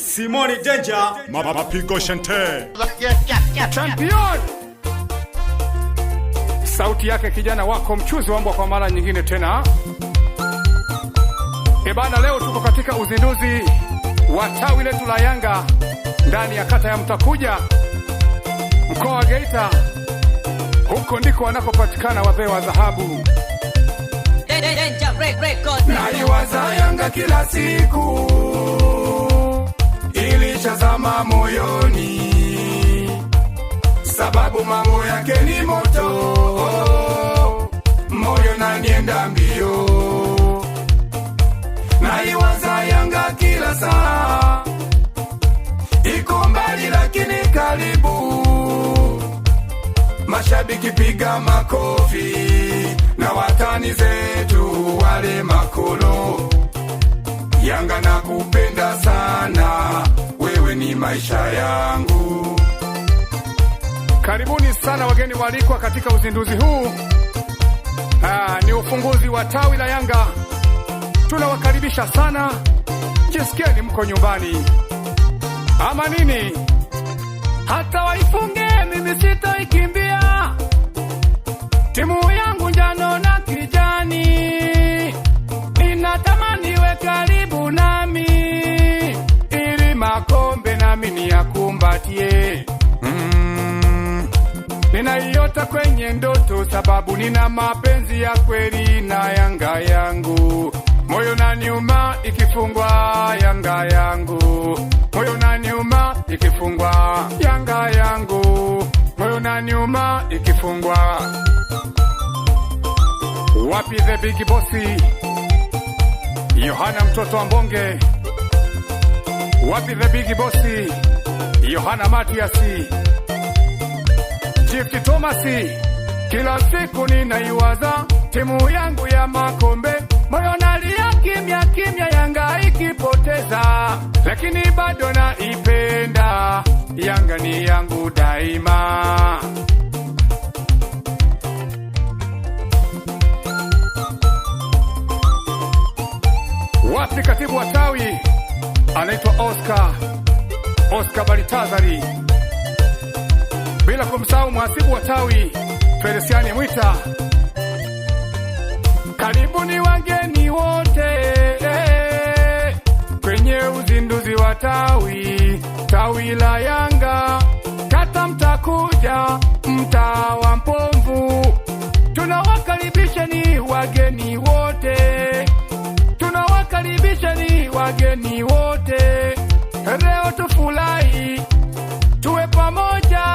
Simoni Danger, Mapigo Shante Champion. Sauti yake kijana wako mchuzi wambwa kwa mara nyingine tena. Ebana, leo tuko katika uzinduzi wa tawi letu la Yanga ndani ya kata ya Mtakuja, mkoa wa Geita. Huko ndiko wanakopatikana wazee wa dhahabu. Naiwaza Yanga kila siku, ilishazama moyoni, sababu mambo yake ni moto, moyo nanienda mbio. Naiwaza Yanga kila saa, iko mbali lakini karibu, mashabiki piga makofi na watani zetu wale makolo. Yanga nakupenda sana, wewe ni maisha yangu. Karibuni sana wageni walikwa katika uzinduzi huu. Ni ufunguzi wa tawi la Yanga. Tunawakaribisha sana, jisikieni mko nyumbani. Ama nini? Hata waifunge mimi sitoikimbia, timu yangu njano na kijani, ninatamani we karibu nami, ili makombe nami niyakumbatie. Ninaiota kwenye ndoto, sababu nina mapenzi ya kweli na Yanga yangu. Moyo naniuma ikifungwa Yanga yangu, moyo naniuma ikifungwa Yanga yangu, moyo naniuma ikifungwa. Wapi the big bossi Yohana mtoto wa Mbonge? Wapi the big bossi Yohana Matiasi, Chief Thomasi? Kila siku ninaiwaza timu yangu ya makombe, moyo nalia kimya kimya Yanga ikipoteza, lakini bado naipenda Yanga, ni yangu daima. Wapi katibu wa tawi? Anaitwa Oscar Balitazari, bila kumsahau mhasibu wa tawi Feliciani Mwita. Karibuni wageni wote kwenye uzinduzi wa tawi la Yanga kata Mtakuja, mtaa wa Mpomvu. Tunawakaribisha ni wageni wote, tunawakaribisha ni wageni wote. Leo tufurahi, tuwe pamoja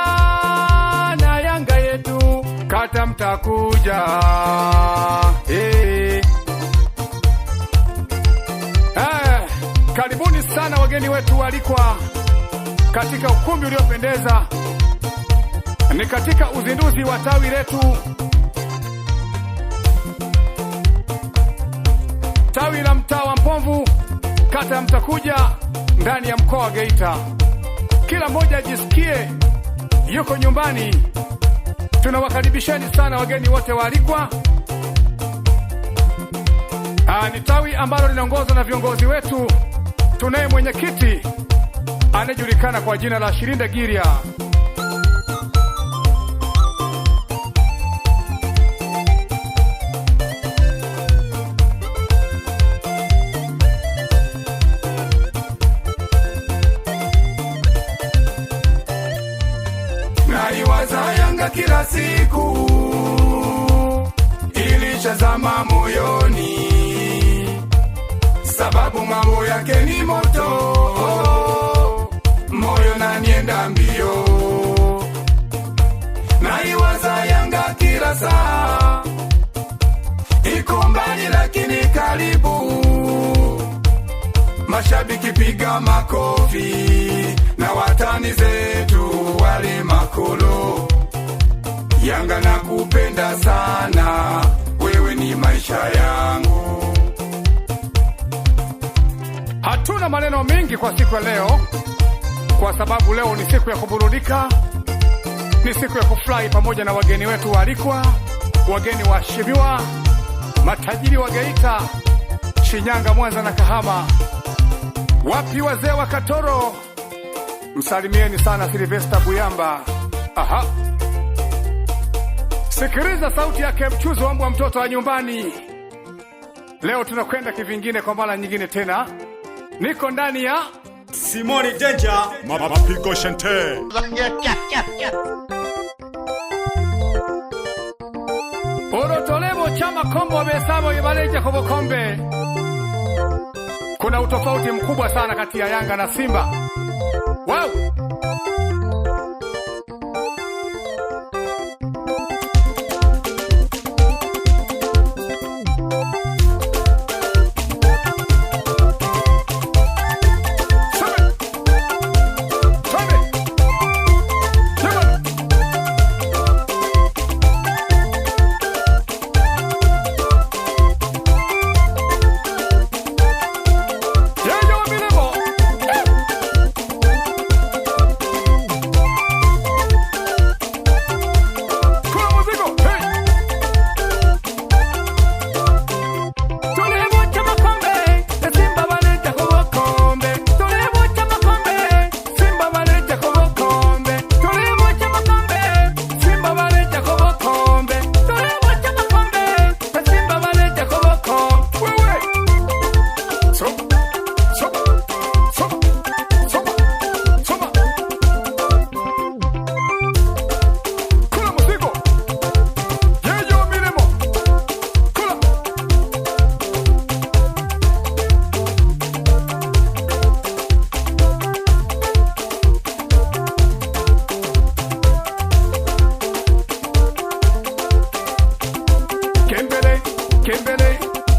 na Yanga yetu kata Mtakuja. Karibuni sana wageni wetu walikwa katika ukumbi uliopendeza. Ni katika uzinduzi wa tawi letu, tawi la mtaa wa Mpomvu kata ya Mtakuja ndani ya mkoa wa Geita. Kila mmoja ajisikie yuko nyumbani. Tunawakaribisheni sana wageni wote walikwa. Ni tawi ambalo linaongozwa na viongozi wetu. Tunaye mwenyekiti anayejulikana kwa jina la Shirinde Giria. Naiwaza Yanga kila siku, ilishazama moyoni, sababu mambo yake ni moto, moyo nanienda mbio. Naiwaza Yanga kila saa, iko mbali lakini karibu, mashabiki piga makofi na watani zetu wale makolo. Yanga nakupenda sana, wewe ni maisha yangu. Hatuna maneno mengi kwa siku ya leo, kwa sababu leo ni siku ya kuburudika, ni siku ya kufurahi pamoja na wageni wetu walikwa, wageni waheshimiwa, matajiri wa Geita, Shinyanga, Mwanza na Kahama. Wapi wazee wa Katoro? Msalimieni sana Silvester Buyamba. Aha. Sikiliza sauti yake mchuzi wa mbwa mtoto wa nyumbani. Leo tunakwenda kivingine kwa mara nyingine tena. Niko ndani ya Simoni Danger Mapigo Shante. Orotolebo chama kombo besabo ibaleja kobokombe. Kuna utofauti mkubwa sana kati ya Yanga na Simba. Wow!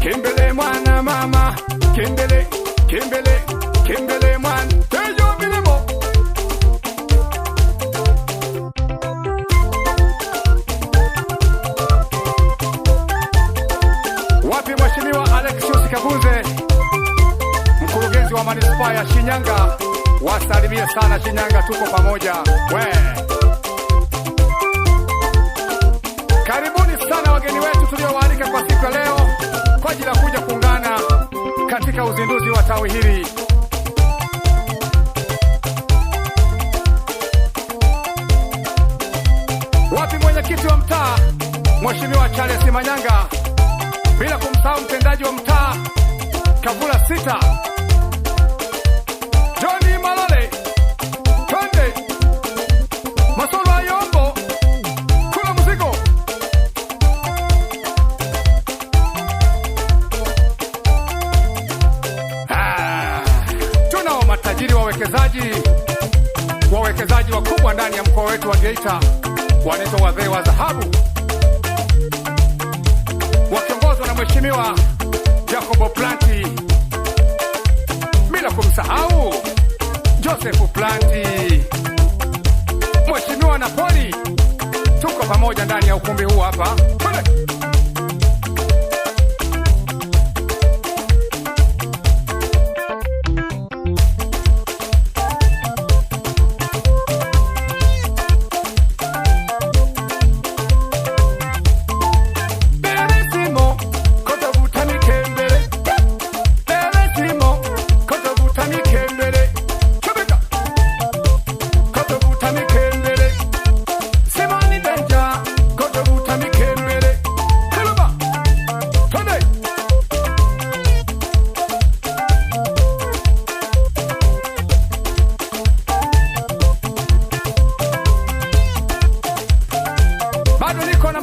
Kimbele mwana mama, Kimbele mwana Tejo Milimo. Wapi Mheshimiwa Alexius Kabunze, mkurugenzi wa manispaa ya Shinyanga? Wasalimie sana Shinyanga, tuko pamoja. Karibuni sana wageni wetu tuliowaalika kwa siku ya leo kwa ajili ya kuja kuungana katika uzinduzi wa tawi hili. Wapi mwenyekiti wa mtaa Mheshimiwa Charles Manyanga, bila kumsahau mtendaji wa mtaa Kavula Sita, Johnny Malole, Twende Masolo Ayombo, Kula Mzigo. Tunao matajiri wawekezaji wakubwa ndani ya mkoa wetu wa Geita, wanaitwa wazee wa dhahabu, wakiongozwa na Mheshimiwa Jacobo Planti, bila kumsahau Joseph Planti, Mheshimiwa Napoli. Tuko pamoja ndani ya ukumbi huu hapa.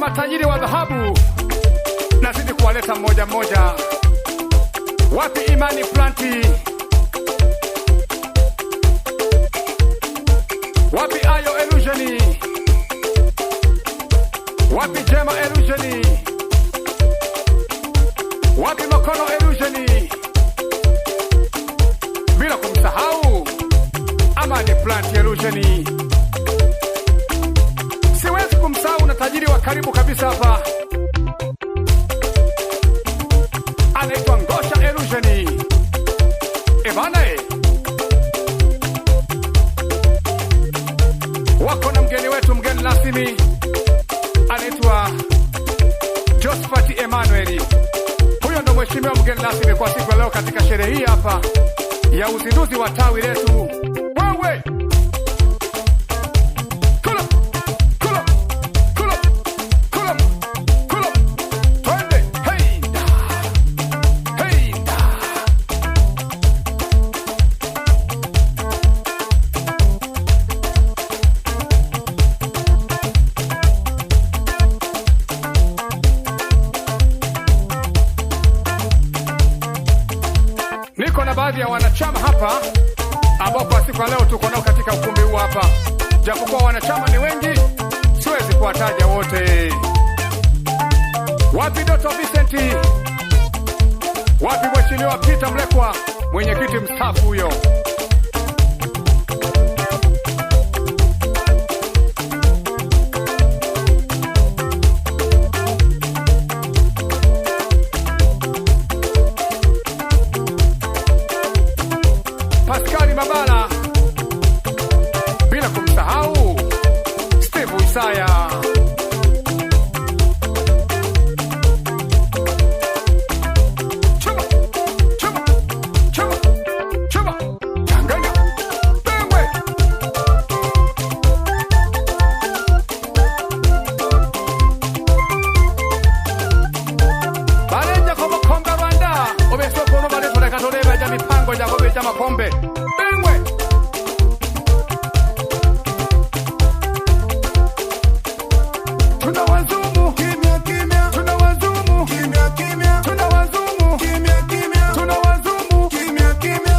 Matajiri wa dhahabu nazidi kuwaleta mmoja mmoja. Wapi Imani Planti? Wapi Ayo Illusioni? Wapi Jema Illusioni? Wapi Makono Illusioni? Bila kumsahau Amani Planti Illusioni. Siwezi kumsahau na tajiri wa karibu kabisa hapa, anaitwa Ngosha Illusioni. Wako na mgeni rasmi anaitwa Josephat Emmanuel. Huyo ndo mheshimiwa mgeni rasmi kwa siku leo katika sherehe hii hapa ya uzinduzi wa tawi letu. Wewe kula kula kula kula kula, twende heida heida. Niko na baadhi ya wanachama hapa ambao kwa siku ya leo tuko nao katika ukumbi huu hapa. Japokuwa wanachama ni wengi, siwezi kuwataja wote. Wapi Dr. Vincent? Wapi Mheshimiwa Peter Mlekwa, mwenyekiti mstaafu huyo? Pascal Mabala, bila kumsahau Steve Isaya. Chuma, chuma, chuma, chuma, changanya, bengwe. Balenja komo kombe Rwanda, obesoko no bale toleka toleba ja mipango ja kobe ja makombe. Bengwe. Tunawazumu kimya kimya, tunawazumu kimya kimya, tunawazumu kimya kimya, tunawazumu kimya kimya.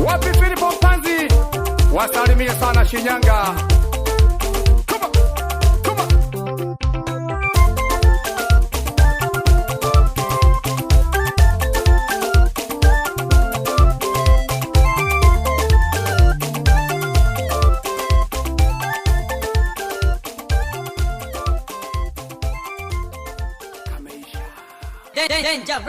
Wapi Filipo Mpanzi? Wasalimie sana Shinyanga. Come on, come on. Danger.